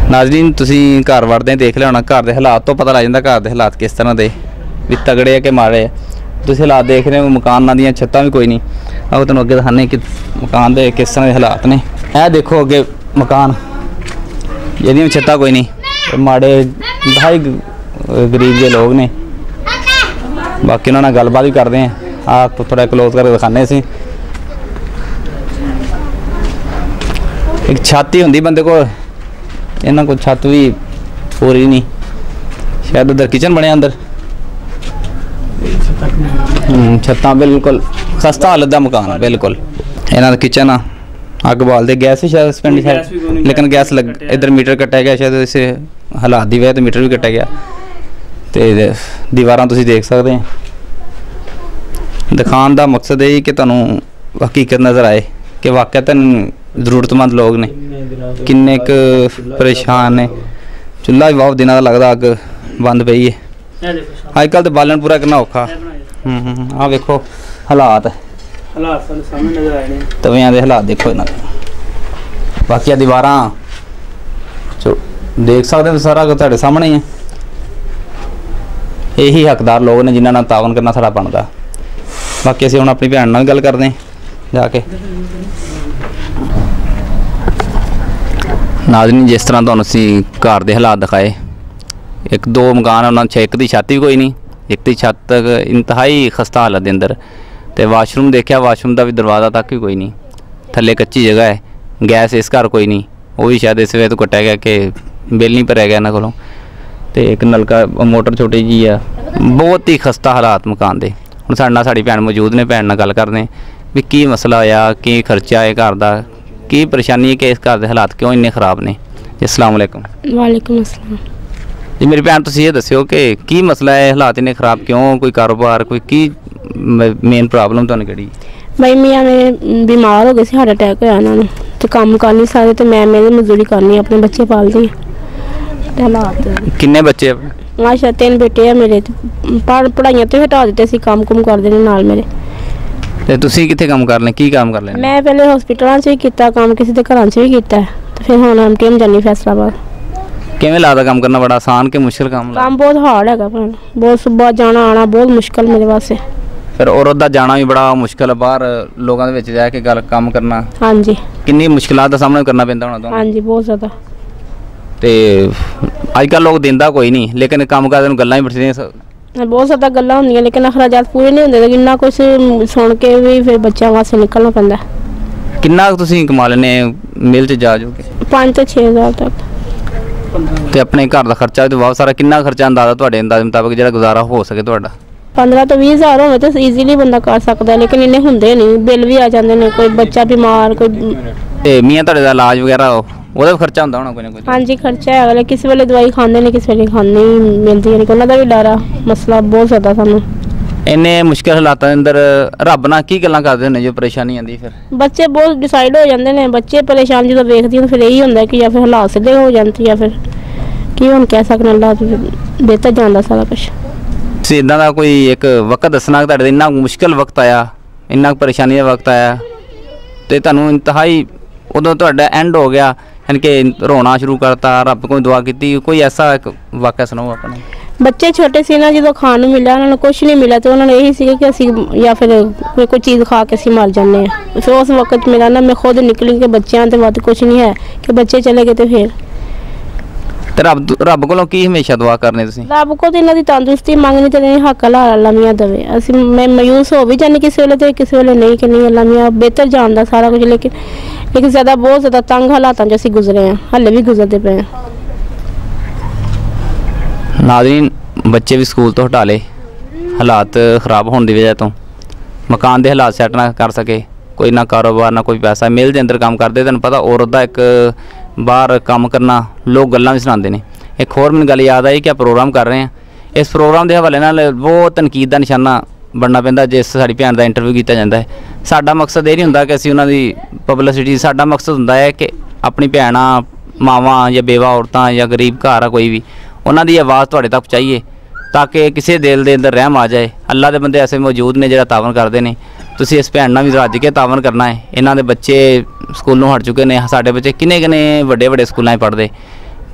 नाज़रीन तुसीं घर वड़दे देख लिया होना घर के हालात तो पता लग जाता घर के हालात किस तरह के भी तगड़े है कि माड़े है। तुसीं हालात देख रहे हो मकान दी छत्तां भी कोई नहीं। आओ तुहानूं अगे दिखाने कि मकान के किस तरह के हालात ने। यह देखो अगे मकान जिहदियां छत्तां कोई नहीं माड़े इंतहाई गरीब जे लोग ने। बाकी उन्होंने गलबात भी करते हैं। आप थोड़ा क्लोज करके दिखाने असीं एक छत ही होंदी बंदे को इन्हां को छत भी पूरी नहीं। शायद उधर किचन बने अंदर छत्तां बिल्कुल खस्ता हालत का मकान बिल्कुल। इन्हां दा किचन आ अग बालते गैस ही शायद पिंड शायद लेकिन गैस लग इधर मीटर कट्टा गया शायद इस हालात की वजह तो मीटर भी कट्टा गया। तो दीवारां तुसीं देख सकते हैं। दिखाने का मकसद यही कि तुहानूं हकीकत नज़र आए कि वाकई जरूरतमंद लोग ने किन्ने क परेशान ने। चुल्हा भी बहुत दिनों का लगता अग बंद पई है। अजकल तो बालन पूरा करना औखा। आ वेखो हालात तवियां दे हालात देखो इन्हां दे। बाकी दीवारां देख सकते हो सारा कुछ तुहाडे सामने ही है। यही हकदार लोग ने जिन्हां नाल तावन करना साडा बनदा। बाकी असीं हुण अपनी भैन नाल गल करदे जाके। नाज़रीन जिस तरह तुहानूं असीं घर दे हालात दिखाए एक दो मकान उन्होंने एक की छत भी कोई नहीं एक की छत इंतहाई खस्ता हालत के अंदर। तो वाशरूम देखा वाशरूम का भी दरवाज़ा तक भी कोई नहीं। थले कच्ची जगह है। गैस इस घर कोई नहीं वो भी शायद इस वजह तो कट्टा गया कि बिल नहीं भरया गया इन्हों को। तो एक नलका मोटर छोटी जी है। बहुत ही खस्ता हालात मकान के। हुण साडे नाल साडी भैन मौजूद ने भैन नाल गल करदे भी की मसला होया की खर्चा है घर का की परेशानी है कि इस घर के हालात क्यों इन्ने खराब ने। अस्सलाम वालेकुम। वालेकुम अस्सलाम जी मेरी भैन तुसीं ये दस्सिओ कि की मसला है हालात इन्ने खराब क्यों कोई कारोबार कोई की मेन प्रॉब्लम तुहानूं किहड़ी। भाई मियाँ मेरे बीमार हो गए सी हार्ट अटैक होया उन्होंने तो काम कर नहीं सकते तो मैं मेरी मजदूरी करनी अपने बच्चे पालती हालात। किन्ने बच्चे अच्छा 3 बेटे है मेरे पढ़ाइयां तो हटा दिते सी काम कुम करदे ने नाल मेरे। ते तुसीं कित्थे काम कर ले की काम कर लेने। मैं पहले हॉस्पिटलों च भी कीता काम किसी दे घरां च भी कीता तो फिर हुण FTM जानी फैसलाबाद। किवें लगदा काम करना बड़ा आसान कि मुश्किल काम बहुत हार्ड है बहुत सुबह जाना आना बहुत मुश्किल मेरे वास्ते। फिर औरत दा जाना भी बड़ा मुश्किल है बाहर लोगों दे विच जा के गल काम करना। हाँ जी किन्नी मुश्किलात दा सामना करना पैंदा होना तुहानूं। हाँ जी बहुत ज़्यादा। ते अजकल लोग दिंदा कोई नहीं लेकिन काम करदे नूं गल्लां ही बथेरियां बहुत ज़्यादा गल्लां होंदियां लेकिन अखराजात पूरे नहीं होंदे। इन्ना कुछ सुन के भी फिर बच्चों वास्ते निकलना पैंदा। किन्ना तुसीं कमा लैने मिल च जा जो के 5 ਤੋਂ 6 हज़ार तक। ते अपने घर का खर्चा तो बहुत सारा किन्ना खर्चा अंदाजा तुहाडे अंदाजे मुताबिक जिहड़ा गुजारा हो सके तुहाडा। 15 ਤੋਂ 20 हज़ार होवे तो ईजीली बंदा कर सकता है लेकिन इन्ने हुंदे नहीं बिल भी आ जाते हैं कोई बच्चा बीमार कोई। ते मियाँ तुहाडे दा इलाज वगैरह ਉਹਦਾ ਵੀ ਖਰਚਾ ਹੁੰਦਾ ਹੋਣਾ ਕੋਈ ਨਾ ਕੋਈ। हाँ जी खर्चा है अगले किसी वेले दवाई खाते हैं किसी वेले खाने नहीं मिलती है उन्हों का भी डर आ मसला बहुत ज़्यादा सानू। इन्ने मुश्किल हालातों के अंदर रब नाल की गल्लां करदे हुंदे जो परेशानी आंदी फिर बच्चे बहुत डिसाइड हो जाते हैं बच्चे परेशान जो देखती हैं फिर यही होंदा कि या फिर हालात सीधे हो जाते या फिर की हुण कह सकने अल्लाह बेहतर जानदा सारा कुछ। इदां दा कोई एक वक्त दसना कि तुहाडे इन्ना मुश्किल वक्त आया इन्ना परेशानी का वक्त आया तो तुहानूं इंतहाई उदों तुहाडा एंड हो गया यानी कि रोना शुरू करता रब को दुआ की कोई ऐसा एक वाक़या सुनाओ अपने। बच्चे छोटे से ना जो खाने मिला उन्होंने कुछ नहीं मिला तो उन्होंने यही सी कि असी या फिर कोई चीज़ खा के असी मर जाने फिर उस वक्त मेरा ना मैं खुद निकली कि बच्चों के बाद कुछ नहीं है कि बच्चे चले गए तो फिर रब को की हमेशा दुआ करने रब को तो इन्हों की तंदुरुस्ती मंगनी तो नहीं हक ला अल्लाह मियाँ दवे असी मैं मायूस हो भी जानी किसी वेले तो किसी वेले नहीं कि नहीं अल्लाह मियाँ बेहतर जानता सारा कुछ लेकिन ज़्यादा बहुत ज़्यादा तंग हालातों असी गुजरे हैं हले भी गुजरते पे हैं। नाज़रीन बच्चे भी स्कूल तो हटा ले हालात खराब होने की वजह तो मकान के हालात सैट ना कर सके कोई ना कारोबार ना कोई पैसा मिल के अंदर काम करते तेन पता औरत का एक बाहर काम करना लोग गल्लां भी सुनाते हैं। एक होर मैनूं गल याद आई कि आप प्रोग्राम कर रहे हैं इस प्रोग्राम के हवाले नाल बहुत तनकीद का निशाना बनना पैंदा जिस साडी भैन का इंटरव्यू किया जाता है। साडा मकसद ये नहीं हुंदा कि असीं उन्हां दी पब्लिसिटी साडा मकसद हुंदा है कि अपनी भैणां मावां या बेवा औरतां या गरीब घर आ कोई भी उन्हां दी आवाज़ तुहाडे तक पहुँचाइए ताकि किसी दिल के अंदर रहम आ जाए। अल्लाह के बंदे ऐसे मौजूद ने जिहड़ा तावन करते हैं तुसीं इस भैन नाल भी रज के तावन करना है। इन्हां दे बच्चे स्कूलों हट चुके हैं साडे बच्चे किन्ने किन्ने वड्डे वड्डे स्कूलों पढ़ते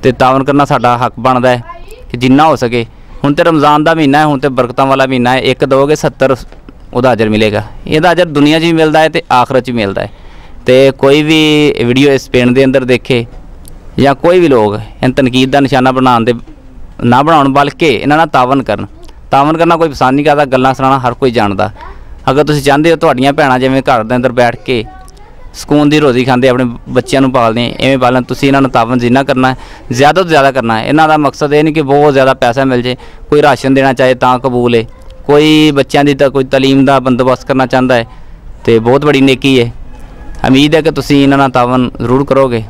ਤੇ ਤਾਵਨ ਕਰਨਾ ਸਾਡਾ ਹੱਕ ਬਣਦਾ ਹੈ ਕਿ ਜਿੰਨਾ ਹੋ ਸਕੇ। ਹੁਣ ਤੇ ਰਮਜ਼ਾਨ ਦਾ ਮਹੀਨਾ ਹੈ, ਹੁਣ ਤੇ ਬਰਕਤਾਂ ਵਾਲਾ ਮਹੀਨਾ ਹੈ, ਇੱਕ ਦੋਗੇ 70 ਉਹਦਾ ਅਜਰ ਮਿਲੇਗਾ। ਇਹਦਾ ਅਜਰ ਦੁਨੀਆ 'ਚ ਵੀ ਮਿਲਦਾ ਹੈ ਤੇ ਆਖਰਤ 'ਚ ਵੀ ਮਿਲਦਾ ਹੈ। ਤੇ ਕੋਈ ਵੀ ਵੀਡੀਓ ਇਸ ਪਿੰਡ ਦੇ ਅੰਦਰ ਦੇਖੇ ਜਾਂ ਕੋਈ ਵੀ ਲੋਕ ਇਹਨਾਂ ਤਨਕੀਦ ਦਾ ਨਿਸ਼ਾਨਾ ਬਣਾਉਣ ਦੇ ਨਾ ਬਣਾਉਣ, ਬਲਕਿ ਇਹਨਾਂ ਨਾਲ ਤਾਵਨ ਕਰਨ। ਤਾਵਨ ਕਰਨਾ ਕੋਈ ਪਸੰਦ ਨਹੀਂ ਕਰਦਾ, ਗੱਲਾਂ ਸੁਣਾਉਣਾ ਹਰ ਕੋਈ ਜਾਣਦਾ। ਅਗਰ ਤੁਸੀਂ ਚਾਹੁੰਦੇ ਹੋ ਤੁਹਾਡੀਆਂ ਭੈਣਾਂ ਜਿਵੇਂ ਘਰ ਦੇ ਅੰਦਰ ਬੈਠ ਕੇ ਸਕੂਨ ਦੀ ਰੋਜ਼ੀ ਖਾਂਦੇ ਆਪਣੇ ਬੱਚਿਆਂ ਨੂੰ ਪਾਲਦੇ ਇਵੇਂ ਪਾਲਣ, ਤੁਸੀਂ ਇਹਨਾਂ ਨੂੰ ਤਾਵਨ ਜਿੰਨਾ ਕਰਨਾ ਹੈ ਜ਼ਿਆਦਾ ਤੋਂ ਜ਼ਿਆਦਾ ਕਰਨਾ ਹੈ। ਇਹਨਾਂ ਦਾ ਮਕਸਦ ਇਹ ਨਹੀਂ ਕਿ ਬਹੁਤ ਜ਼ਿਆਦਾ ਪੈਸਾ ਮਿਲ ਜੇ, ਕੋਈ ਰਾਸ਼ਨ ਦੇਣਾ ਚਾਹੇ ਤਾਂ ਕਬੂਲ ਹੈ, ਕੋਈ ਬੱਚਿਆਂ ਦੀ ਤਾਂ ਕੋਈ ਤਾਲੀਮ ਦਾ ਬੰਦੋਬਸਤ ਕਰਨਾ ਚਾਹੁੰਦਾ ਹੈ ਤੇ ਬਹੁਤ ਬੜੀ ਨੇਕੀ ਹੈ। ਉਮੀਦ ਹੈ ਕਿ ਤੁਸੀਂ ਇਹਨਾਂ ਨਾਲ ਤਾਵਨ ਜ਼ਰੂਰ ਕਰੋਗੇ।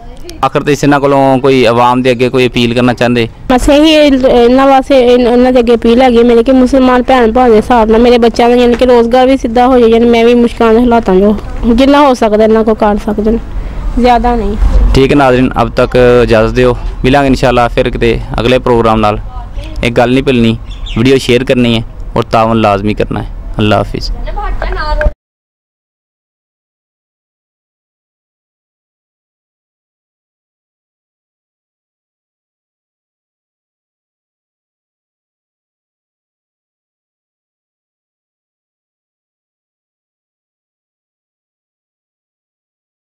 ਆਖਰ ਤੇ ਇਹਨਾਂ ਕੋਲੋਂ ਕੋਈ ਆਵਾਮ ਦੇ ਅੱਗੇ ਕੋਈ ਅਪੀਲ ਕਰਨਾ ਚਾਹੁੰਦੇ? ਬਸ ਇਹੀ ਇਹਨਾਂ ਵਾਸਤੇ ਇਹਨਾਂ ਦੇ ਅੱਗੇ ਅਪੀਲ ਹੈਗੀ ਮੇਰੇ ਕਿ ਮੁਸਲਮਾਨ ਭੈਣ ਭਰਾ ਦੇ ਹਿਸਾਬ ਨਾਲ ਮੇਰੇ ਬੱਚਿਆਂ ਦਾ ਯਾਨੀ ਕਿ ਰੋਜ਼ਗਾਰ ਵੀ ਸਿੱਧਾ ਹੋ ਜਾਏ, ਯਾਨੀ ਮੈਂ ਵੀ ਮੁਸ਼ਕਿਲਾਂ ਦੇ ਹਾਲਾਤਾਂ ਜੋ ਜਿੰਨਾ ਹੋ ਸਕਦਾ ਇਹਨਾਂ ਕੋਲ ਕਰ ਸਕਦੇ ਨੇ, ज़्यादा नहीं। ठीक है नाज़रीन, अब तक इजाज़त दो, मिलेंगे इंशाल्लाह फिर किते अगले प्रोग्राम नाल। एक गल नहीं भुलनी, वीडियो शेयर करनी है और तावन लाजमी करना है। अल्लाह हाफिज़।